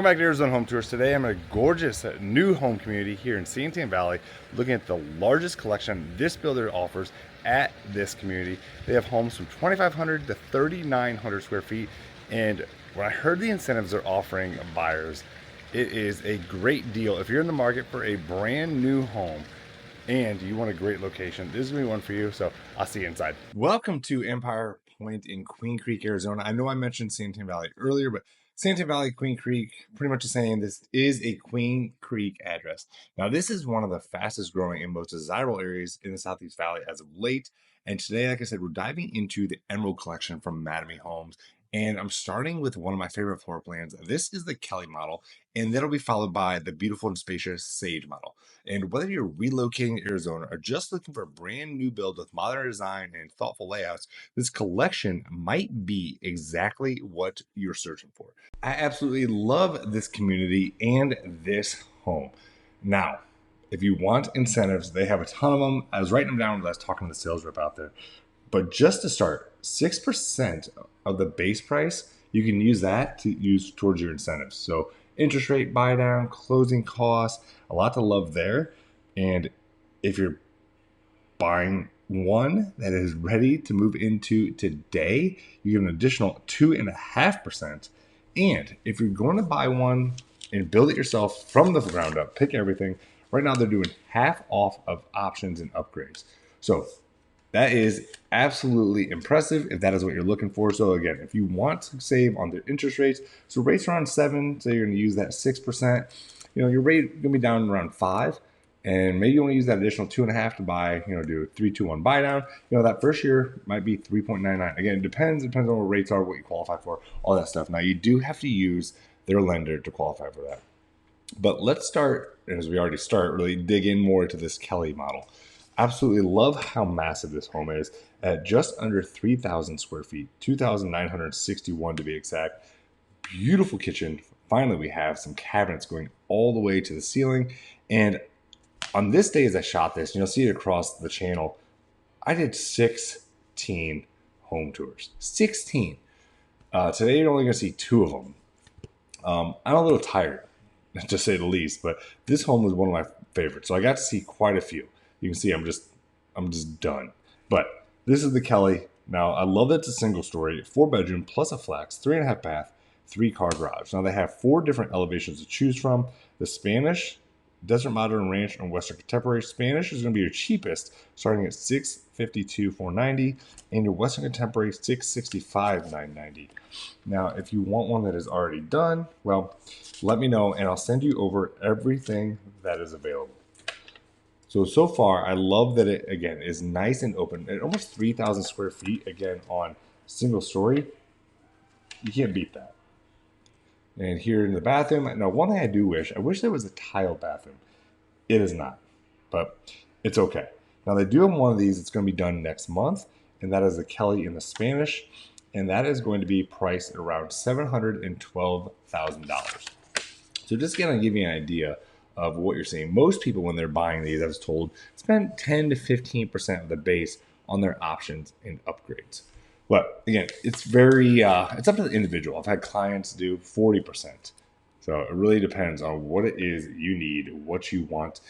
Welcome back to Arizona Home Tours. Today I'm in a gorgeous new home community here in San Valley, looking at the largest collection this builder offers at this community. They have homes from 2,500 to 3,900 square feet, and when I heard the incentives they're offering buyers, it is a great deal. If you're in the market for a brand new home and you want a great location, this is gonna be one for you. So I'll see you inside. Welcome to Empire Point in Queen Creek, Arizona. I know I mentioned San Valley earlier, but San Valley, Queen Creek, pretty much saying this is a Queen Creek address. Now, this is one of the fastest growing and most desirable areas in the Southeast Valley as of late. And today, like I said, we're diving into the Emerald Collection from Mattamy Homes. And I'm starting with one of my favorite floor plans. This is the Kelly model, and that'll be followed by the beautiful and spacious Sage model. And whether you're relocating to Arizona or just looking for a brand new build with modern design and thoughtful layouts, this collection might be exactly what you're searching for. I absolutely love this community and this home. Now, if you want incentives, they have a ton of them. I was writing them down when I was talking to the sales rep out there. But just to start, 6% of the base price, you can use that to use towards your incentives. So interest rate buy down, closing costs, a lot to love there. And if you're buying one that is ready to move into today, you get an additional 2.5%. And if you're going to buy one and build it yourself from the ground up, pick everything, right now they're doing half off of options and upgrades. So that is absolutely impressive if that is what you're looking for. So again, if you want to save on the interest rates, so rates are on 7, so you're going to use that 6%. Your rate going to be down around 5, and maybe you want to use that additional 2.5 to buy. Do a 3-2-1 buy down. That first year might be 3.99. Again, it depends on what rates are, what you qualify for, all that stuff. Now you do have to use their lender to qualify for that. But let's start, as we already start, really dig in more to this Kelly model. Absolutely love how massive this home is at just under 3,000 square feet, 2,961 to be exact. Beautiful kitchen. Finally, we have some cabinets going all the way to the ceiling. And on this day as I shot this, you'll see it across the channel, I did 16 home tours. 16. Today, you're only going to see 2 of them. I'm a little tired, to say the least, but this home was one of my favorites. So I got to see quite a few. You can see I'm just done. But this is the Kelly. Now, I love that it's a single story, 4-bedroom plus a flex, 3.5 bath, 3-car garage. Now, they have 4 different elevations to choose from. The Spanish, Desert Modern Ranch, and Western Contemporary. Spanish is going to be your cheapest, starting at $652,490, and your Western Contemporary $665,990. Now, if you want one that is already done, well, let me know, and I'll send you over everything that is available. So far, I love that it, again, is nice and open. At almost 3,000 square feet, again, on single story, you can't beat that. And here in the bathroom, now one thing I wish there was a tile bathroom. It is not, but it's okay. Now they do have one of these. It's going to be done next month, and that is the Kelly in the Spanish, and that is going to be priced at around $712,000. So just to give you an idea of what you're seeing. Most people, when they're buying these, I was told, spend 10 to 15% of the base on their options and upgrades. But again, it's it's up to the individual. I've had clients do 40%. So it really depends on what it is you need, what you want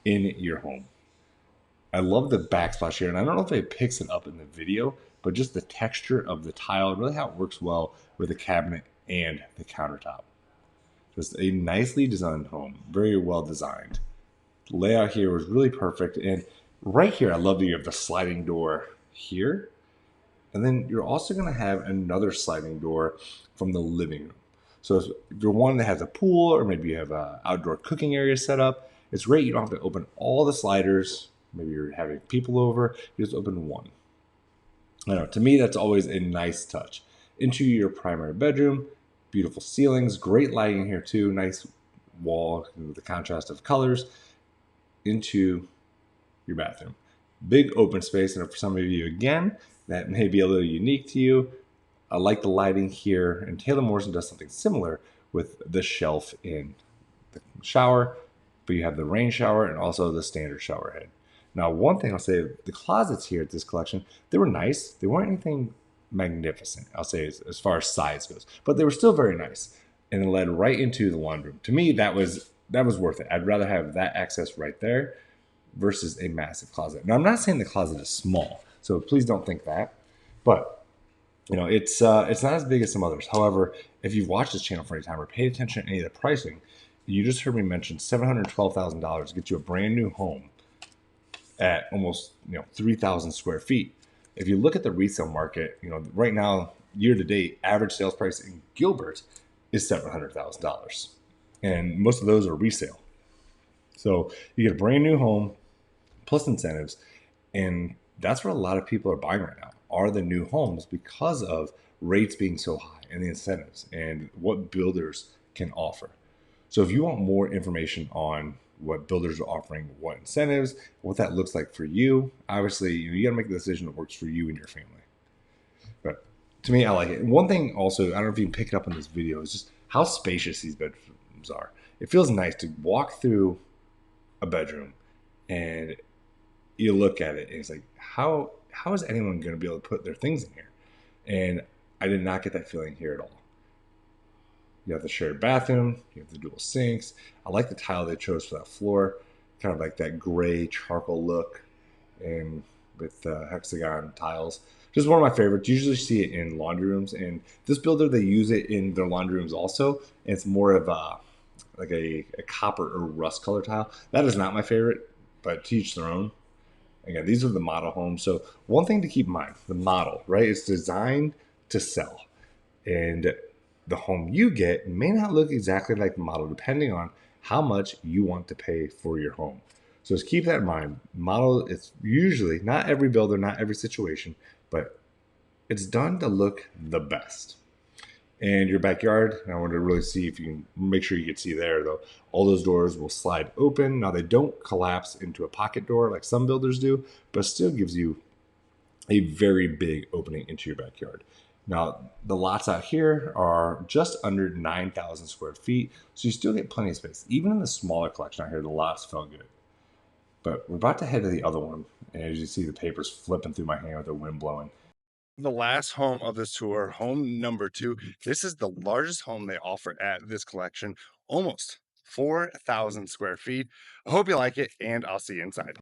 in your home. I love the backsplash here, and I don't know if it picks it up in the video, but just the texture of the tile, really how it works well with the cabinet and the countertop. Just a nicely designed home, very well designed. The layout here was really perfect, and right here, I love that you have the sliding door here, and then you're also going to have another sliding door from the living room. So if you're one that has a pool, or maybe you have an outdoor cooking area set up, it's great. You don't have to open all the sliders. Maybe you're having people over, you just open one. I know, to me, that's always a nice touch. Into your primary bedroom, beautiful ceilings, great lighting here too, nice wall with the contrast of colors. Into your bathroom. Big open space, and for some of you, again, that may be a little unique to you. I like the lighting here, and Taylor Morrison does something similar with the shelf in the shower, but you have the rain shower and also the standard shower head. Now, one thing I'll say, the closets here at this collection, they were nice. They weren't anything magnificent, I'll say, as far as size goes, but they were still very nice. and it led right into the laundry room. To me, that was worth it. I'd rather have that access right there versus a massive closet. Now, I'm not saying the closet is small, so please don't think that. But it's not as big as some others. However, if you've watched this channel for any time or paid attention to any of the pricing, you just heard me mention $712,000 to get you a brand new home at almost 3,000 square feet. If you look at the resale market, right now, year to date, average sales price in Gilbert is $700,000, and most of those are resale. So you get a brand new home plus incentives, and that's where a lot of people are buying right now, are the new homes, because of rates being so high and the incentives and what builders can offer. So if you want more information on what builders are offering, what incentives, what that looks like for you, obviously you got to make the decision that works for you and your family. But to me, I like it. And one thing also, I don't know if you can pick it up in this video, is just how spacious these bedrooms are. It feels nice to walk through a bedroom and you look at it and it's like, how is anyone going to be able to put their things in here? And I did not get that feeling here at all. You have the shared bathroom, you have the dual sinks. I like the tile they chose for that floor, kind of like that gray charcoal look, and with hexagon tiles. Just one of my favorites. You usually see it in laundry rooms, and this builder, they use it in their laundry rooms also. And it's more of a copper or rust color tile. That is not my favorite, but to each their own. Again, these are the model homes. So one thing to keep in mind, the model, right? It's designed to sell. And the home you get may not look exactly like the model depending on how much you want to pay for your home. So just keep that in mind. Model, it's usually not every builder, not every situation, but it's done to look the best. And your backyard, I wanted to really see if you can make sure you can see there though. All those doors will slide open. Now they don't collapse into a pocket door like some builders do, but still gives you a very big opening into your backyard. Now, the lots out here are just under 9,000 square feet, so you still get plenty of space. Even in the smaller collection out here, the lots felt good. But we're about to head to the other one, and as you see, the paper's flipping through my hand with the wind blowing. The last home of this tour, home number 2. This is the largest home they offer at this collection, almost 4,000 square feet. I hope you like it, and I'll see you inside.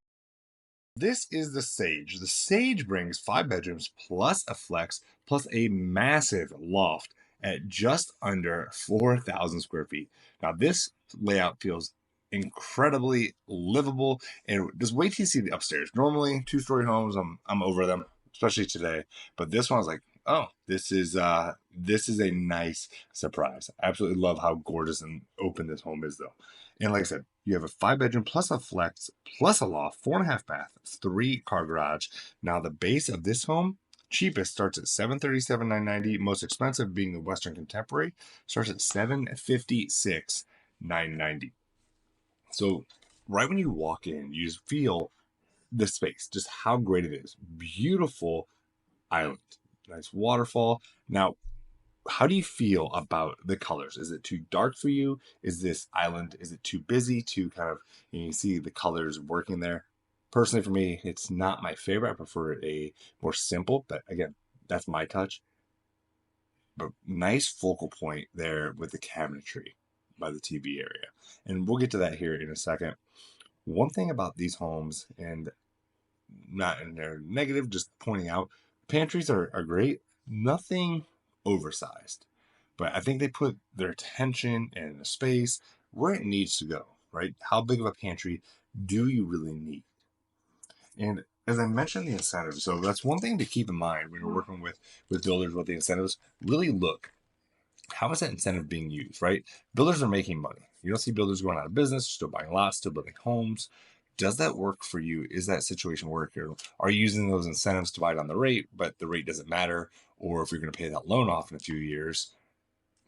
This is the Sage. The Sage brings 5 bedrooms plus a flex plus a massive loft at just under 4,000 square feet. Now, this layout feels incredibly livable, and just wait till you see the upstairs. Normally, 2-story homes, I'm over them, especially today. But this one, I was like, oh, this is a nice surprise. I absolutely love how gorgeous and open this home is, though. And like I said, you have a 5 bedroom plus a flex plus a loft, 4.5 bath, 3 car garage. Now the base of this home, cheapest starts at $737,990. Most expensive, being the Western Contemporary, starts at $756,990. So right when you walk in, you just feel the space, just how great it is. Beautiful island, nice waterfall. Now, how do you feel about the colors? Is it too dark for you? Is this island, is it too busy to kind of, you see the colors working there? Personally, for me, it's not my favorite. I prefer a more simple, but again, that's my touch. But nice focal point there with the cabinetry by the TV area. And we'll get to that here in a second. One thing about these homes, and not in their negative, just pointing out, pantries are great. Nothing oversized. But I think they put their attention and the space where it needs to go, right? How big of a pantry do you really need? And as I mentioned, the incentives. So that's one thing to keep in mind when you're working with builders with the incentives. Really look, how is that incentive being used, right? Builders are making money. You don't see builders going out of business, still buying lots, still building homes. Does that work for you? Is that situation work? Or are you using those incentives to buy down the rate, but the rate doesn't matter? Or if you're going to pay that loan off in a few years,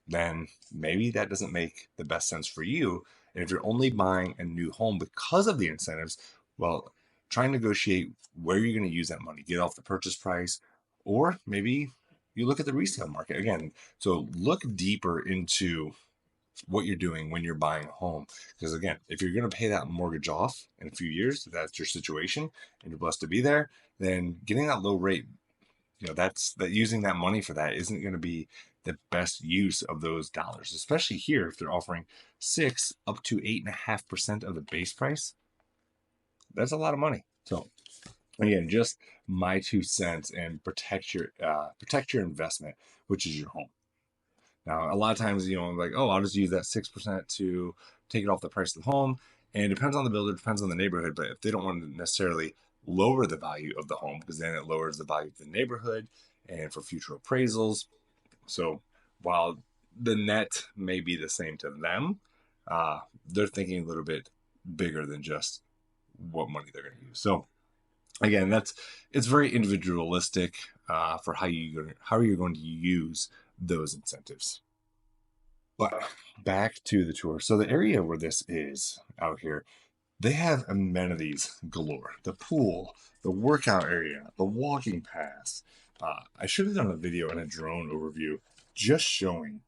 then maybe that doesn't make the best sense for you. And if you're only buying a new home because of the incentives, well, try and negotiate where you're going to use that money, get off the purchase price, or maybe you look at the resale market again. So look deeper into what you're doing when you're buying a home. Because again, if you're going to pay that mortgage off in a few years, if that's your situation and you're blessed to be there, then getting that low rate that's that using that money for that isn't going to be the best use of those dollars, especially here if they're offering 6 up to 8.5% of the base price. That's a lot of money. So again, just my 2 cents, and protect your investment, which is your home. Now, a lot of times, like, oh, I'll just use that 6% to take it off the price of the home. And it depends on the builder, depends on the neighborhood. But if they don't want to necessarily lower the value of the home, because then it lowers the value of the neighborhood and for future appraisals. So while the net may be the same to them, they're thinking a little bit bigger than just what money they're going to use. So again, it's very individualistic for how you're going to use those incentives. But back to the tour. So the area where this is out here, they have amenities galore. The pool, the workout area, the walking paths. I should have done a video and a drone overview just showing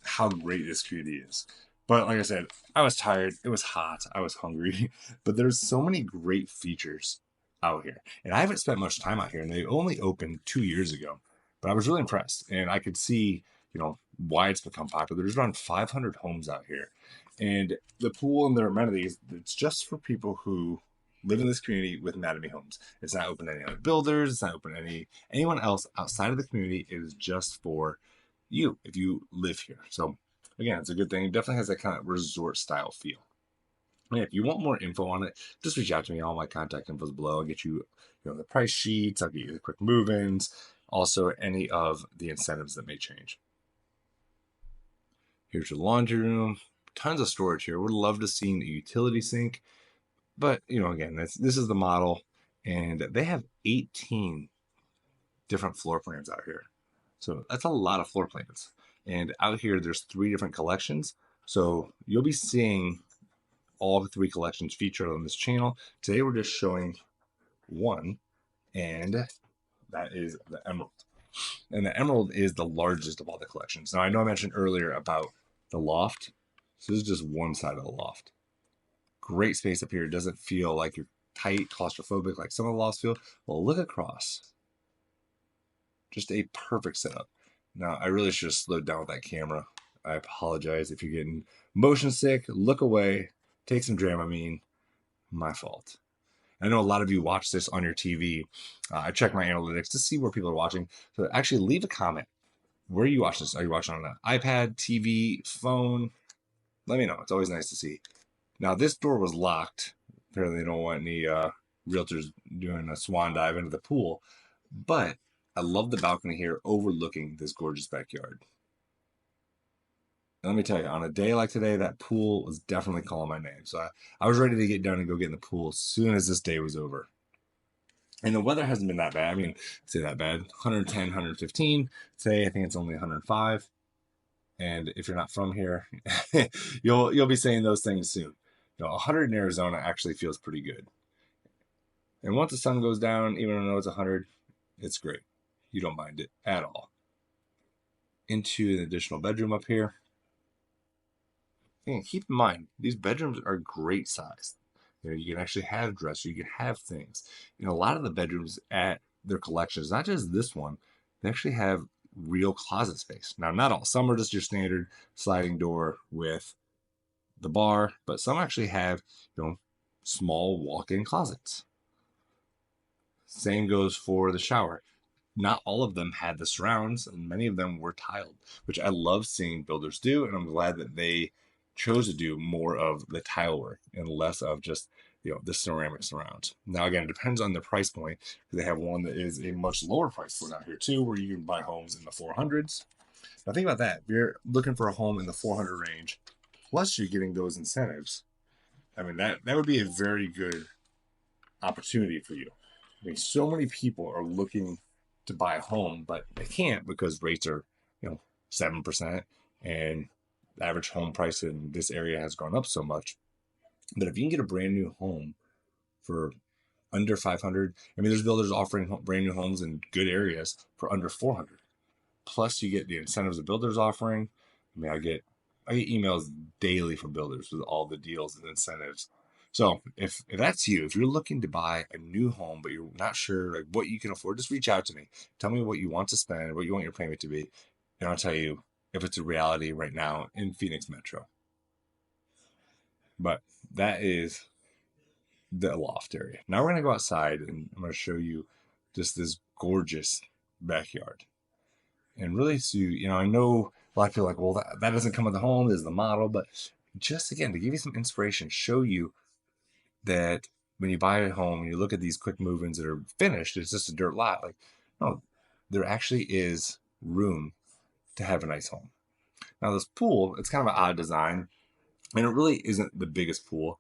how great this community is. But like I said, I was tired. It was hot. I was hungry. But there's so many great features out here. And I haven't spent much time out here, and they only opened 2 years ago. But I was really impressed. And I could see, why it's become popular. There's around 500 homes out here. And the pool and their amenities, it's just for people who live in this community with Mattamy Homes. It's not open to any other builders. It's not open to anyone else outside of the community. It is just for you if you live here. So again, it's a good thing. It definitely has that kind of resort style feel. And if you want more info on it, just reach out to me. All my contact info is below. I'll get you, the price sheets. I'll get you the quick move-ins. Also, any of the incentives that may change. Here's your laundry room. Tons of storage here. Would love to see a utility sink. But, again, this is the model. And they have 18 different floor plans out here. So that's a lot of floor plans. And out here, there's 3 different collections. So you'll be seeing all the 3 collections featured on this channel. Today, we're just showing one, and that is the Emerald. And the Emerald is the largest of all the collections. Now, I know I mentioned earlier about the loft. So this is just one side of the loft. Great space up here. It doesn't feel like you're tight, claustrophobic like some of the lofts feel. Well, look across. Just a perfect setup. Now, I really should have slowed down with that camera. I apologize if you're getting motion sick. Look away. Take some Dramamine. My fault. I know a lot of you watch this on your TV. I check my analytics to see where people are watching. So actually leave a comment. Where are you watching this? Are you watching on an iPad, TV, phone? Let me know. It's always nice to see. Now, this door was locked. Apparently, they don't want any realtors doing a swan dive into the pool. But I love the balcony here overlooking this gorgeous backyard. And let me tell you, on a day like today, that pool was definitely calling my name. So I was ready to get down and go get in the pool as soon as this day was over. And the weather hasn't been that bad. I mean, say that bad. 110, 115. Today, I think it's only 105. And if you're not from here, you'll be saying those things soon. 100 in Arizona actually feels pretty good. And once the sun goes down, even though it's 100, it's great. You don't mind it at all. Into an additional bedroom up here. And keep in mind, these bedrooms are great size. You can actually have dressers, you can have things. A lot of the bedrooms at their collections, not just this one, they actually have real closet space. Now, not all. Some are just your standard sliding door with the bar, but some actually have, small walk-in closets. Same goes for the shower. Not all of them had the surrounds, and many of them were tiled, which I love seeing builders do, and I'm glad that they chose to do more of the tile work and less of just the ceramic surrounds. Now again, it depends on the price point. They have one that is a much lower price point out here too, where you can buy homes in the 400s. Now think about that. If you're looking for a home in the 400 range, plus you're getting those incentives, I mean that would be a very good opportunity for you. I mean, so many people are looking to buy a home, but they can't because rates are 7%, and the average home price in this area has gone up so much. But if you can get a brand new home for under 500, I mean, there's builders offering brand new homes in good areas for under 400. Plus, you get the incentives the builders offering. I mean, I get emails daily from builders with all the deals and incentives. So if that's you, if you're looking to buy a new home, but you're not sure like what you can afford, just reach out to me. Tell me what you want to spend, what you want your payment to be, and I'll tell you if it's a reality right now in Phoenix Metro. But that is the loft area. Now we're gonna go outside and I'm gonna show you just this gorgeous backyard. And really, so I know a lot of people are like, well, that doesn't come with the home, this is the model, but just again to give you some inspiration, show you that when you buy a home, when you look at these quick move-ins that are finished, it's just a dirt lot. Like, no, there actually is room to have a nice home. Now, this pool, it's kind of an odd design, and it really isn't the biggest pool,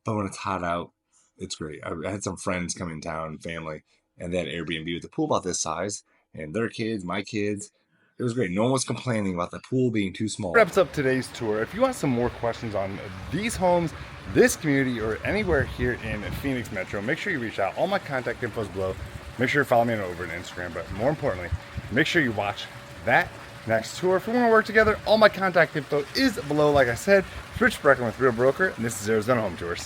but when it's hot out, it's great. I had some friends come in town, family, and they had Airbnb with a pool about this size, and their kids, my kids. It was great. No one was complaining about the pool being too small. Wraps up today's tour. If you want some more questions on these homes, this community, or anywhere here in Phoenix Metro, make sure you reach out. All my contact info is below. Make sure you follow me over on Instagram, but more importantly, make sure you watch that next tour. If we want to work together, all my contact info is below. Like I said, it's Rich Brecken with Real Broker, and this is Arizona Home Tours.